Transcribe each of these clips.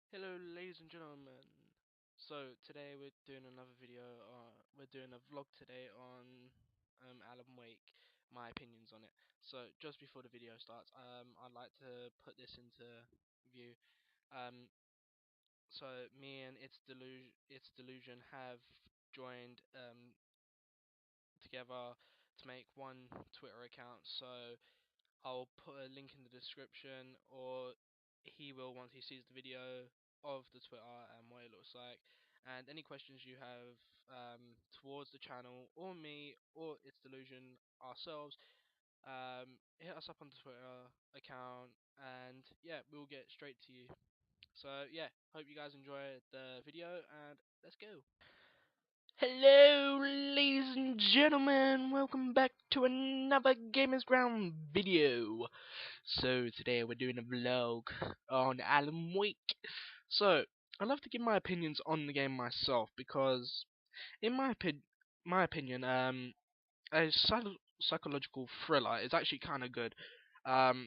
Hello, ladies and gentlemen. So today we're doing another video. We're doing a vlog today on Alan Wake, my opinions on it. So just before the video starts, I'd like to put this into view. Um, so me and its delusion have joined together to make one Twitter account. So I'll put a link in the description, or he will once he sees the video of the Twitter and what it looks like. And any questions you have towards the channel, or me, or its delusion ourselves, hit us up on the Twitter account, and yeah, we'll get straight to you. So yeah, hope you guys enjoy the video, and let's go. Hello, ladies and gentlemen. Welcome back to another GamerzGround video. So today we're doing a vlog on Alan Wake. So I love to give my opinions on the game myself because, in my opinion, a psychological thriller is actually kind of good,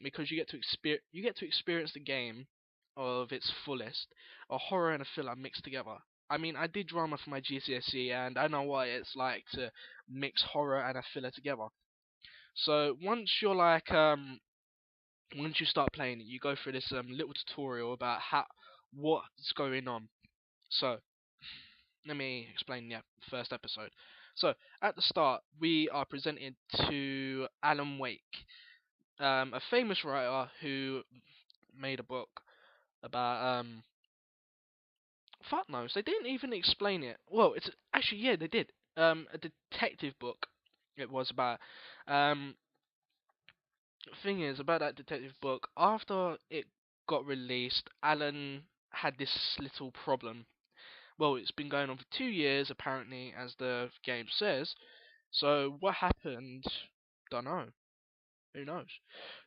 because you get to experience the game of its fullest, a horror and a thriller mixed together. I mean, I did drama for my GCSE, and I know what it's like to mix horror and a thriller together. So once you start playing it, you go through this little tutorial about what's going on. So let me explain the first episode. So at the start, we are presented to Alan Wake, a famous writer who made a book about fuck knows, they didn't even explain it. Well, it's actually, yeah, they did. A detective book. It was about. Thing is about that detective book. After it got released, Alan had this little problem. Well, it's been going on for 2 years, apparently, as the game says. So what happened? Don't know. Who knows?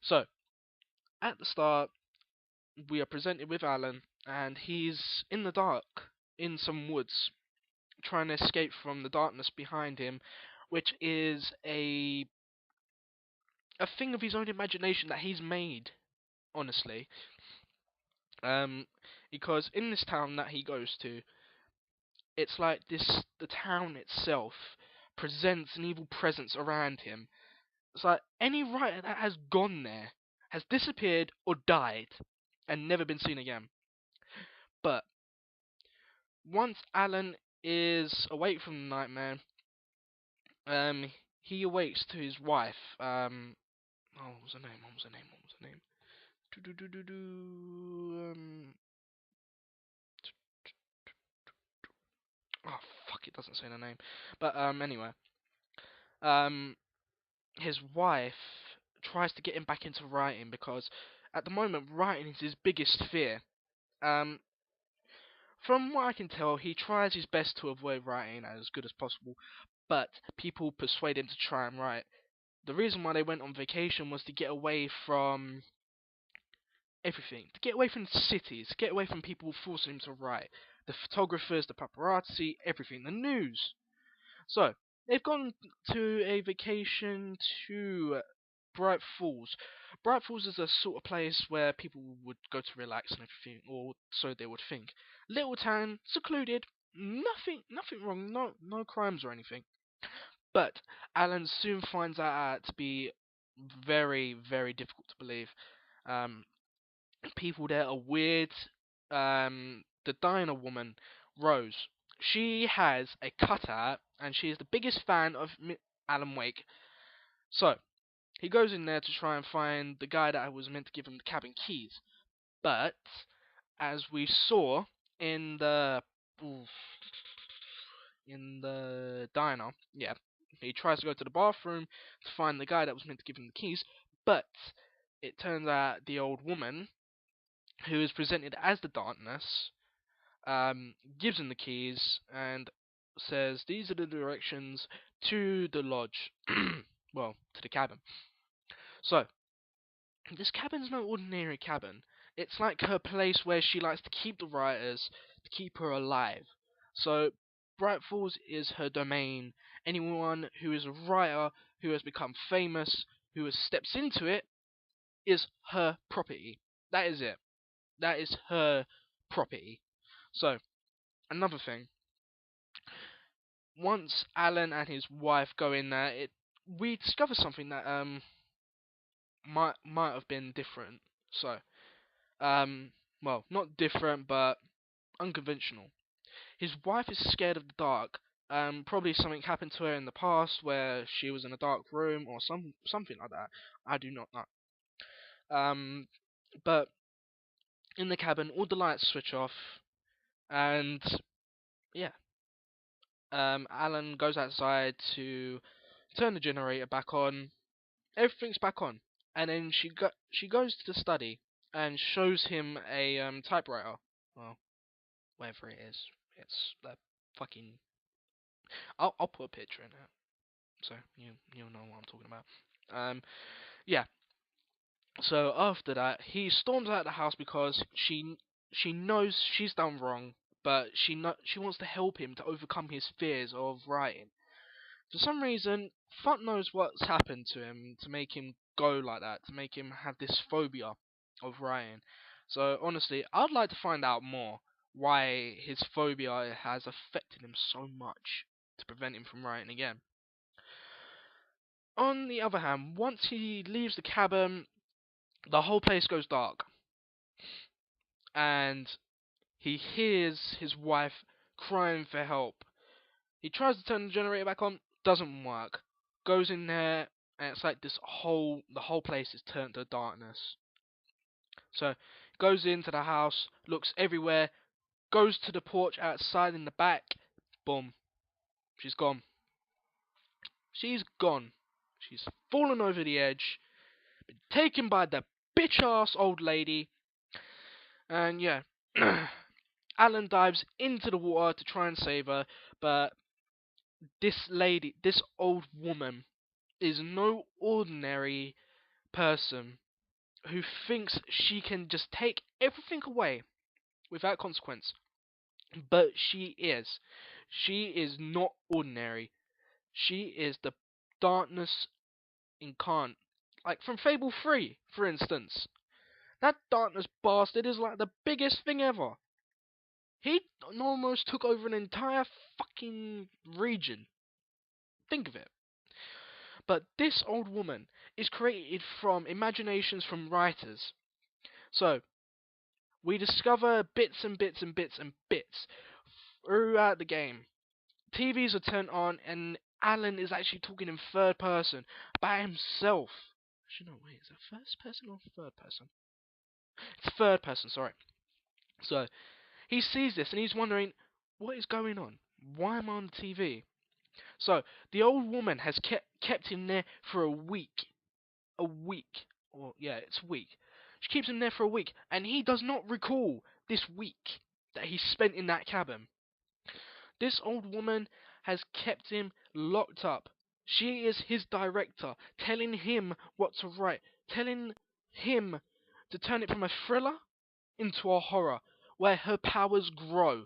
So at the start, we are presented with Alan, and he's in the dark in some woods, trying to escape from the darkness behind him, which is a thing of his own imagination that he's made. Honestly, um, because in this town that he goes to, it's like the town itself presents an evil presence around him. It's like any writer that has gone there has disappeared or died and never been seen again. But once Alan is awake from the nightmare, um, he awakes to his wife. Oh, what was her name? What was her name? What was her name? Do do do do do. Oh fuck! It doesn't say her name. But anyway, um, his wife tries to get him back into writing because at the moment writing is his biggest fear. Um, from what I can tell, he tries his best to avoid writing as good as possible, but people persuade him to try and write. The reason why they went on vacation was to get away from everything, to get away from cities, get away from people forcing him to write. The photographers, the paparazzi, everything, the news. So, they've gone to a vacation to Bright Falls. Bright Falls is a sort of place where people would go to relax and everything, or so they would think. Little town, secluded, nothing wrong, no crimes or anything. But Alan soon finds that out to be very difficult to believe. Um, People there are weird. The diner woman, Rose, she has a cutout, and she is the biggest fan of Alan Wake. So he goes in there to try and find the guy that was meant to give him the cabin keys. But as we saw in the diner, yeah, he tries to go to the bathroom to find the guy that was meant to give him the keys, but it turns out the old woman, who is presented as the darkness, gives him the keys and says these are the directions to the lodge. Well, to the cabin. So this cabin's no ordinary cabin. It's like her place where she likes to keep the writers, to keep her alive. So Bright Falls is her domain. Anyone who is a writer, who has become famous, who has steps into it, is her property. That is it. That is her property. So, another thing, once Alan and his wife go in there, we discover something that might have been different. So, well, not different, but unconventional. His wife is scared of the dark. Probably something happened to her in the past where she was in a dark room or something like that. I do not know. But in the cabin, all the lights switch off, and yeah, Alan goes outside to turn the generator back on. Everything's back on, and then she goes to the study and shows him a typewriter. Well, whatever it is, it's that fucking. I'll put a picture in it, so you'll know what I'm talking about. Yeah. So after that, he storms out of the house because she knows she's done wrong, but she wants to help him to overcome his fears of writing. For some reason, fuck knows what's happened to him to make him go like that, to make him have this phobia of writing. So honestly, I'd like to find out more why his phobia has affected him so much to prevent him from writing again. On the other hand, once he leaves the cabin, the whole place goes dark, and he hears his wife crying for help. He tries to turn the generator back on, doesn't work. Goes in there, and it's like the whole place is turned to darkness. So, goes into the house, looks everywhere, goes to the porch outside in the back, boom, she's gone. She's gone. She's fallen over the edge, been taken by the bitch ass old lady, and yeah. Alan dives into the water to try and save her, but this old woman, is no ordinary person who thinks she can just take everything away without consequence. But she is. She is not ordinary. She is the darkness incarnate. Like from Fable 3, for instance. That darkness bastard is like the biggest thing ever. He almost took over an entire fucking region. Think of it. But this old woman is created from imaginations from writers. So, we discover bits and bits and bits and bits throughout the game. TVs are turned on, and Alan is actually talking in third person by himself. Actually, no, wait, is it first person or third person? It's third person, sorry. So, he sees this and he's wondering, what is going on? Why am I on TV? So, the old woman has kept him there for a week. A week. Or, yeah, it's a week. She keeps him there for a week, and he does not recall this week that he spent in that cabin. This old woman has kept him locked up. She is his director, telling him what to write, telling him to turn it from a thriller into a horror, where her powers grow.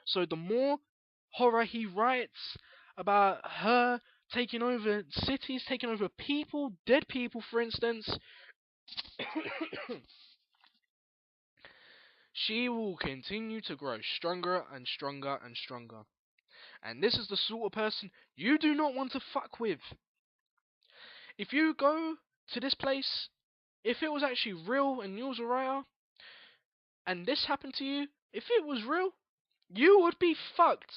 So the more horror he writes about her taking over cities, taking over people, dead people, for instance, she will continue to grow stronger and stronger and stronger. And this is the sort of person you do not want to fuck with. If you go to this place, if it was actually real and you was a writer, and this happened to you, if it was real, you would be fucked.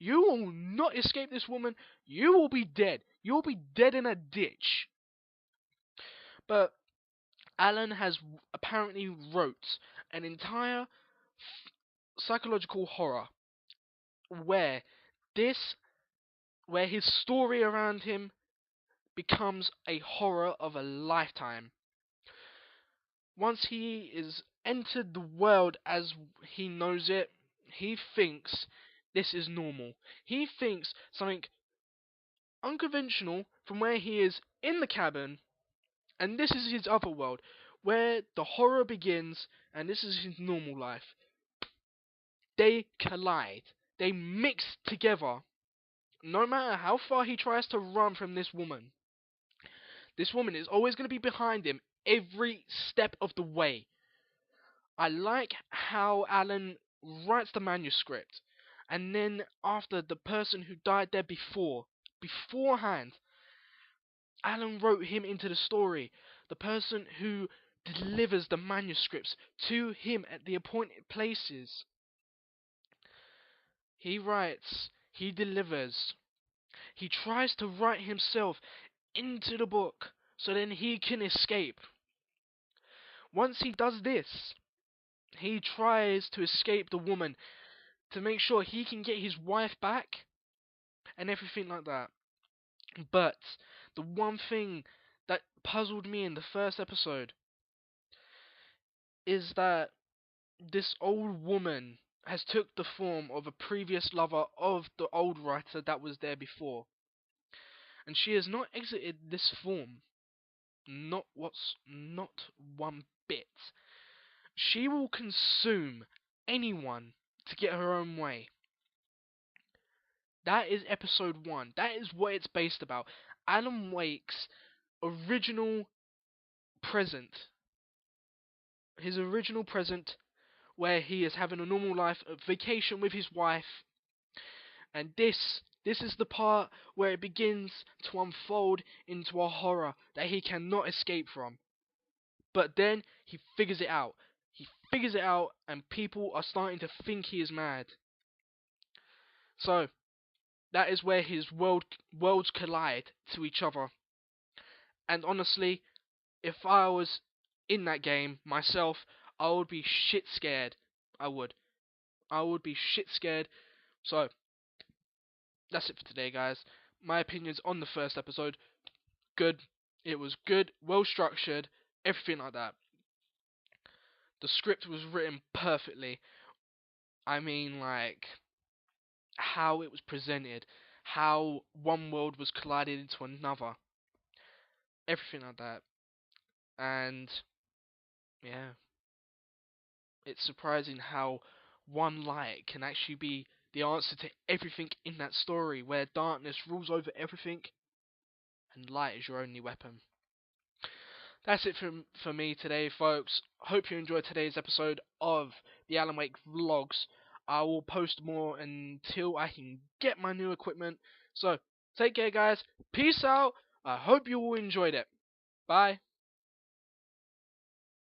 You will not escape this woman. You will be dead. You will be dead in a ditch. But Alan has apparently wrote an entire psychological horror where this where his story around him becomes a horror of a lifetime. Once he is entered the world as he knows it, he thinks this is normal. He thinks something unconventional from where he is in the cabin, and this is his other world, where the horror begins, and this is his normal life. They collide. They mix together. No matter how far he tries to run from this woman is always going to be behind him every step of the way. I like how Alan writes the manuscript, and then after the person who died there beforehand, Alan wrote him into the story. The person who delivers the manuscripts to him at the appointed places. He writes, he delivers. He tries to write himself into the book so then he can escape. Once he does this, he tries to escape the woman to make sure he can get his wife back and everything like that. But the one thing that puzzled me in the first episode is that this old woman has took the form of a previous lover of the old writer that was there before. And she has not exited this form. Not one bit. She will consume anyone to get her own way. That is episode 1. That is what it's based about. Alan Wake's original present. His original present, where he is having a normal life, a vacation with his wife. And this is the part where it begins to unfold into a horror that he cannot escape from. But then he figures it out. He figures it out, and people are starting to think he is mad. So that is where his worlds collide to each other. And honestly, if I was in that game myself, I would be shit scared. I would. I would be shit scared. So that's it for today, guys. My opinions on the first episode. Good. It was good, well structured, everything like that. The script was written perfectly. I mean, like, how it was presented, how one world was collided into another, everything like that. And yeah, it's surprising how one light can actually be the answer to everything in that story, where darkness rules over everything and light is your only weapon. That's it for me today, folks. Hope you enjoyed today's episode of the Alan Wake vlogs. I will post more until I can get my new equipment. So, take care, guys. Peace out. I hope you all enjoyed it. Bye.